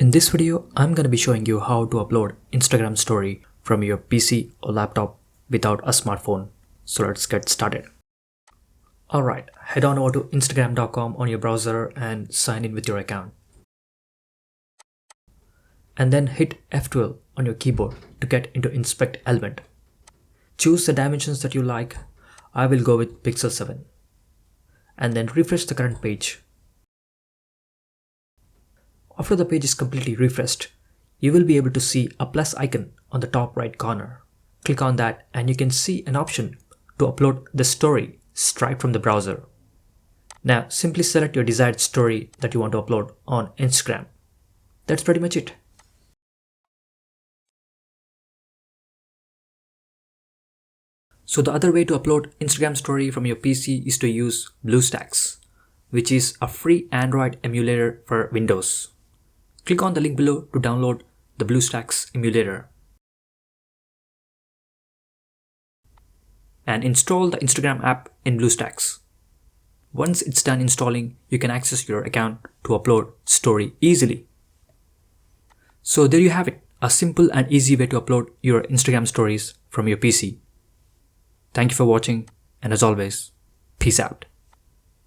In this video, I'm going to be showing you how to upload Instagram story from your PC or laptop without a smartphone. So let's get started. Alright, head on over to instagram.com on your browser and sign in with your account. And then hit F12 on your keyboard to get into Inspect Element. Choose the dimensions that you like. I will go with Pixel 7. And then refresh the current page. After the page is completely refreshed, you will be able to see a plus icon on the top right corner. Click on that and you can see an option to upload the story straight from the browser. Now simply select your desired story that you want to upload on Instagram. That's pretty much it. So the other way to upload Instagram story from your PC is to use BlueStacks, which is a free Android emulator for Windows. Click on the link below to download the BlueStacks emulator. And install the Instagram app in BlueStacks. Once it's done installing, you can access your account to upload story easily. So there you have it, a simple and easy way to upload your Instagram stories from your PC. Thank you for watching, and as always, peace out.